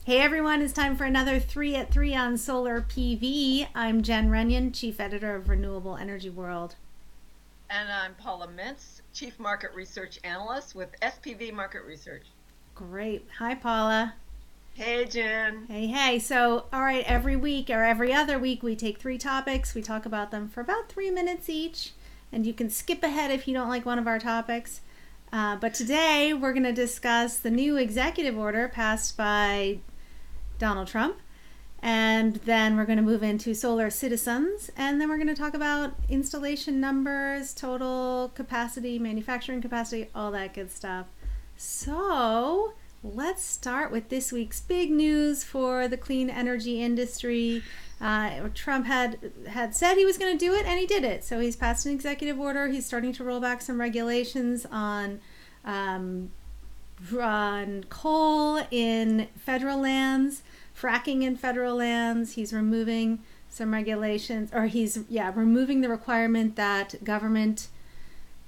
Hey everyone, it's time for another 3 at 3 on Solar PV. I'm Jenn Runyon, Chief Editor of Renewable Energy World. And I'm Paula Mintz, Chief Market Research Analyst with SPV Market Research. Great. Hi, Paula. Hey, Jen. Hey. So, all right, every week or every other week, we take 3 topics. We talk about them for about 3 minutes each. And you can skip ahead if you don't like one of our topics. But today, we're going to discuss the new executive order passed by Donald Trump. And then we're going to move into solar citizens. And then we're going to talk about installation numbers, total capacity, manufacturing capacity, all that good stuff. So let's start with this week's big news for the clean energy industry. Trump had said he was going to do it, and he did it. So he's passed an executive order. He's starting to roll back some regulations on coal in federal lands, fracking in federal lands. He's removing some regulations, or he's removing the requirement that government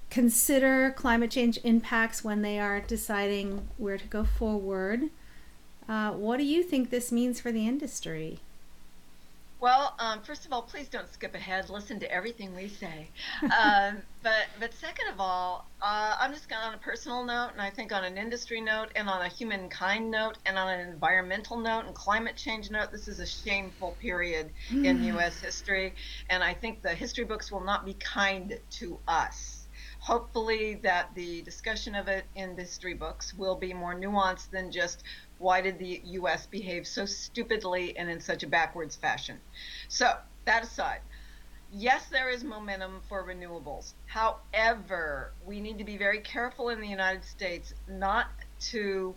consider climate change impacts when they are deciding where to go forward. What do you think this means for the industry? Well, first of all, please don't skip ahead. Listen to everything we say. But second of all, I'm just going on a personal note, and I think on an industry note, and on a humankind note, and on an environmental note, and climate change note, this is a shameful period in U.S. history, and I think the history books will not be kind to us. Hopefully that the discussion of it in the history books will be more nuanced than just why did the U.S. behave so stupidly and in such a backwards fashion. So that aside, yes, there is momentum for renewables. However, we need to be very careful in the United States not to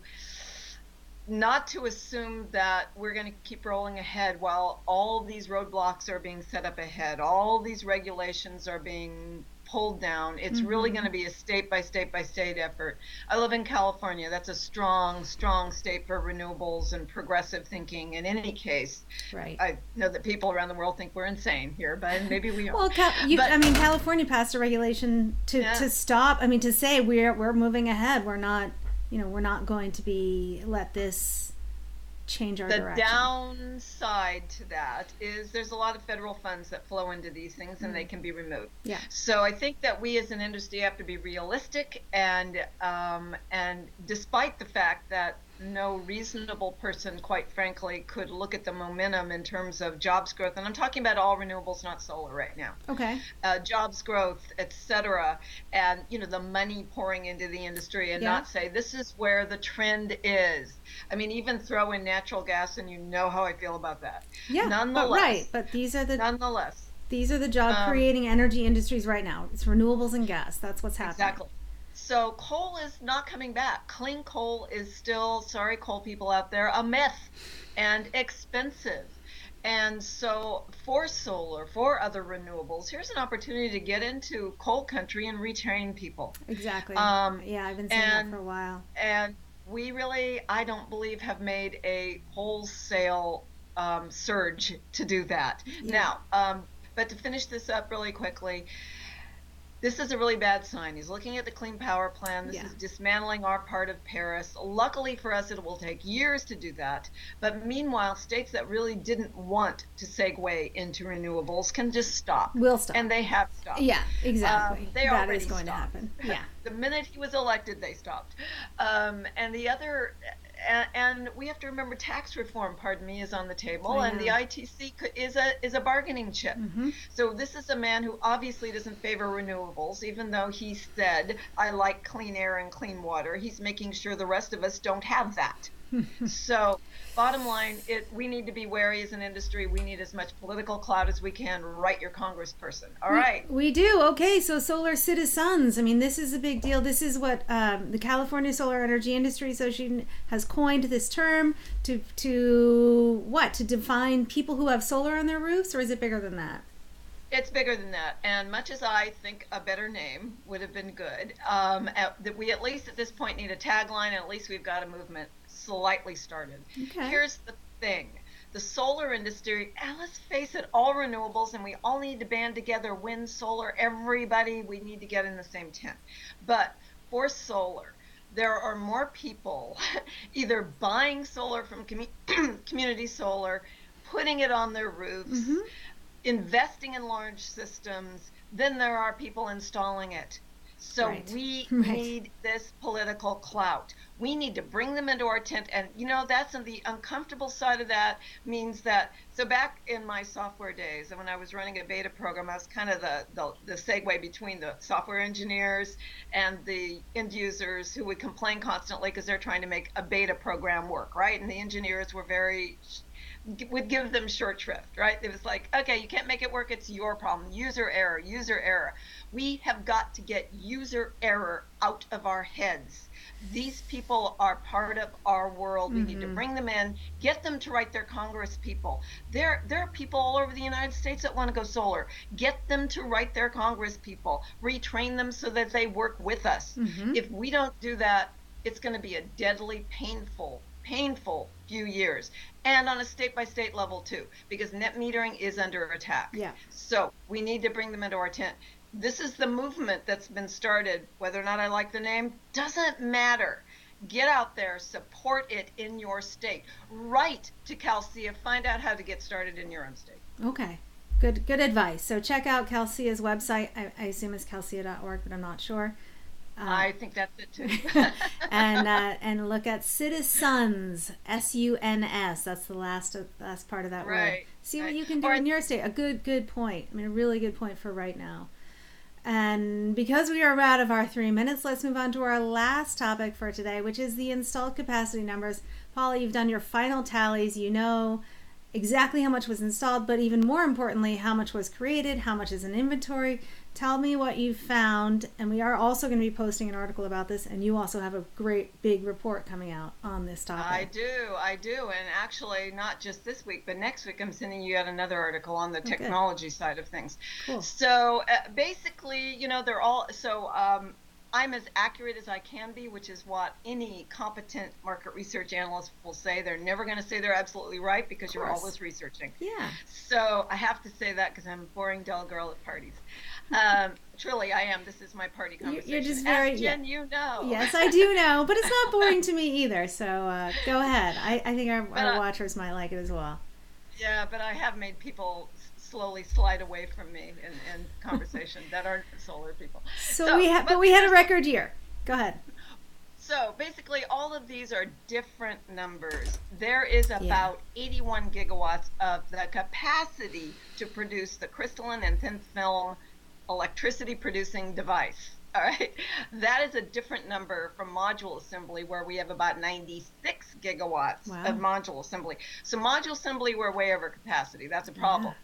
assume that we're going to keep rolling ahead while all these roadblocks are being set up ahead, all these regulations are being pulled down. It's really going to be a state by state by state effort. I live in California. That's a strong state for renewables and progressive thinking in any case. Right. I know that people around the world think we're insane here, but maybe we are. Well, California passed a regulation to stop. To say we're moving ahead. We're not going to let this change our direction. The downside to that is there's a lot of federal funds that flow into these things, and they can be removed. Yeah. So I think that we as an industry have to be realistic, and despite the fact that no reasonable person, quite frankly, could look at the momentum in terms of jobs growth, and I'm talking about all renewables, not solar right now. Okay. Jobs growth, etc., and the money pouring into the industry, and not say this is where the trend is. Even throw in natural gas, and you know how I feel about that. Yeah. Nonetheless, but these are the nonetheless these are the job creating energy industries right now. It's renewables and gas. That's what's happening. Exactly. So coal is not coming back. Clean coal is still, sorry coal people out there, a myth and expensive. And so for solar, for other renewables, here's an opportunity to get into coal country and retrain people. Exactly. I've been saying that for a while. And we really, I don't believe, have made a wholesale surge to do that. Yeah. Now, but to finish this up really quickly, this is a really bad sign. He's looking at the Clean Power Plan. This is dismantling our part of Paris. Luckily for us, it will take years to do that. But meanwhile, states that really didn't want to segue into renewables can just stop. Will stop. And they have stopped. Yeah, exactly. That is going stopped. to happen. Yeah. The minute he was elected, they stopped. And the other... And we have to remember tax reform, is on the table, and the ITC is a bargaining chip. So this is a man who obviously doesn't favor renewables, even though he said, I like clean air and clean water. He's making sure the rest of us don't have that. So bottom line, we need to be wary as an industry. We need as much political clout as we can. Write your congressperson. All right. We do. Okay, so solar citizens. This is a big deal. This is what the California Solar Energy Industry Association has coined this term to define people who have solar on their roofs, or is it bigger than that? It's bigger than that, and much as I think a better name would have been good, that we at least at this point need a tagline, and at least we've got a movement slightly started. Okay. Here's the thing. The solar industry, let's face it, all renewables, and we all need to band together, wind, solar, everybody, we need to get in the same tent. But for solar, there are more people either buying solar from community solar, putting it on their roofs, investing in large systems than there are people installing it. So Right. we Right. need this political clout. We need to bring them into our tent. And, that's on the uncomfortable side of that means that, so back in my software days, and when I was running a beta program, I was kind of the segue between the software engineers and the end users who would complain constantly because they're trying to make a beta program work, right? And the engineers would give them short shrift, right? It was like, okay, you can't make it work. It's your problem. User error, user error. We have got to get user error out of our heads. These people are part of our world. We need to bring them in, get them to write their Congress people. There are people all over the United States that want to go solar. Get them to write their Congress people. Retrain them so that they work with us. If we don't do that, it's going to be a deadly, painful few years, and on a state-by-state level too, because net metering is under attack. Yeah. So we need to bring them into our tent. This is the movement that's been started. Whether or not I like the name doesn't matter. Get out there, support it in your state. Write to CalCia, find out how to get started in your own state. Okay. Good advice. So check out CalCia's website. I assume it's calcia.org, but I'm not sure. I think that's it too. and look at Citisuns, SUNS. That's the last part of that word. See what you can do in your state. A good point. I mean, a really good point for right now. And because we are out of our 3 minutes, let's move on to our last topic for today, which is the installed capacity numbers. Paula, you've done your final tallies. You know exactly how much was installed, but even more importantly, how much was created, how much is in inventory. Tell me what you found, and we are also going to be posting an article about this, and you also have a great big report coming out on this topic. I do, and actually not just this week, but next week I'm sending you out another article on the technology side of things. Cool. So basically, they're all, I'm as accurate as I can be, which is what any competent market research analyst will say. They're never going to say they're absolutely right because you're always researching. Yeah. So I have to say that because I'm a boring, dull girl at parties. Truly, I am. This is my party conversation. You're just very, Jen, you know. Yes, I do know, but it's not boring to me either. So go ahead. I think our watchers might like it as well. Yeah, but I have made people slowly slide away from me in conversation that aren't solar people. So we had a record year. Go ahead. So basically, all of these are different numbers. There is about 81 gigawatts of the capacity to produce the crystalline and thin film electricity producing device. All right, that is a different number from module assembly, where we have about 96 gigawatts of module assembly. So module assembly, we're way over capacity. That's a problem.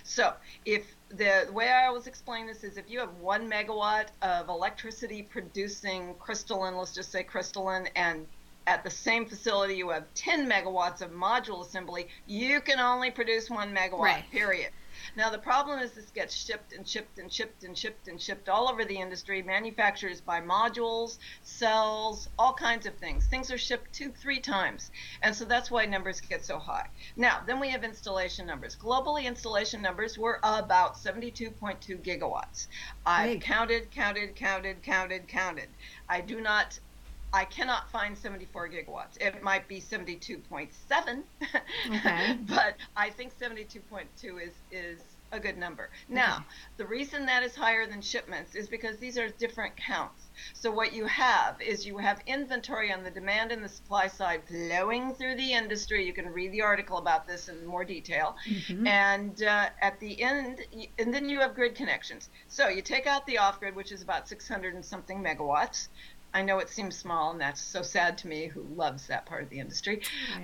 So if the way I always explain this is, if you have 1 megawatt of electricity producing crystalline, let's just say crystalline, and at the same facility you have 10 megawatts of module assembly, you can only produce 1 megawatt, period. Now the problem is this gets shipped and shipped and shipped and shipped and shipped all over the industry. Manufacturers buy modules, cells, all kinds of things. Things are shipped 2-3 times. And so that's why numbers get so high. Now, then we have installation numbers. Globally, installation numbers were about 72.2 gigawatts. I counted. I cannot find 74 gigawatts. It might be 72.7, but I think 72.2 is a good number. Now, the reason that is higher than shipments is because these are different counts. So what you have is you have inventory on the demand and the supply side flowing through the industry. You can read the article about this in more detail. And at the end, and then you have grid connections. So you take out the off-grid, which is about 600 and something megawatts. I know it seems small, and that's so sad to me, who loves that part of the industry.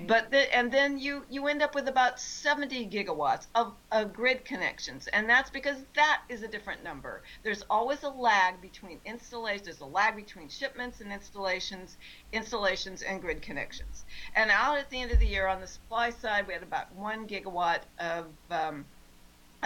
But and then you end up with about 70 gigawatts of grid connections, and that's because that is a different number. There's always a lag between installations. There's a lag between shipments and installations and grid connections. And out at the end of the year, on the supply side, we had about 1 gigawatt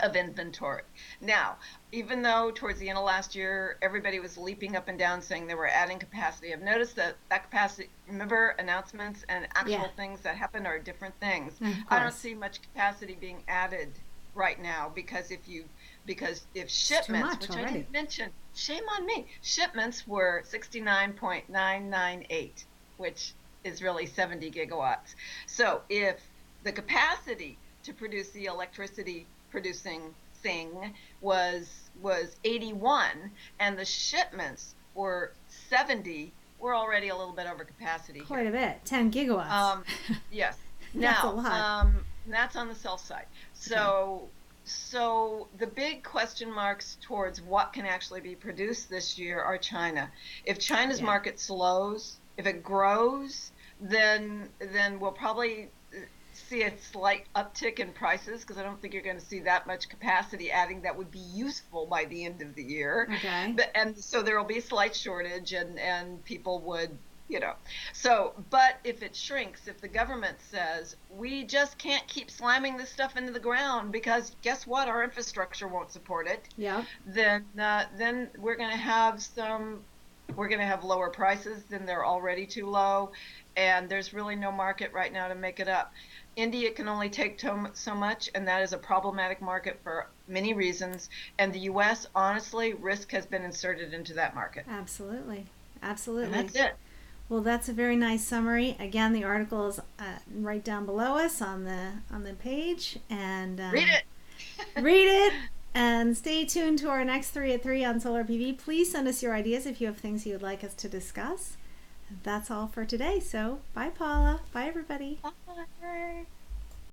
of inventory. Now, even though towards the end of last year, everybody was leaping up and down saying they were adding capacity, I've noticed that capacity, remember, announcements and actual things that happen are different things. I don't see much capacity being added right now because if It's too shipments, much which I already. didn't mention, shame on me, shipments were 69.998, which is really 70 gigawatts. So if the capacity to produce the electricity producing thing was 81 and the shipments were 70, we're already a little bit over capacity Quite here. a bit. 10 gigawatts. Yes. That's a Now, lot. that's on the sell side. Okay. So the big question marks towards what can actually be produced this year are China. If China's Yeah. market slows, if it grows, then we'll probably see a slight uptick in prices because I don't think you're going to see that much capacity adding that would be useful by the end of the year. Okay. And so there will be a slight shortage and people would, but if it shrinks, if the government says we just can't keep slamming this stuff into the ground because guess what, our infrastructure won't support it, Yep. then we're going to have lower prices than they're already too low, and there's really no market right now to make it up. India can only take so much, and that is a problematic market for many reasons. And the U.S., honestly, risk has been inserted into that market. Absolutely. And Absolutely. that's it. Well, that's a very nice summary. Again, the article is right down below us on the page, and Read it. read it. And stay tuned to our next 3 at 3 on Solar PV. Please send us your ideas if you have things you would like us to discuss. That's all for today. So, bye, Paula. Bye, everybody. Bye.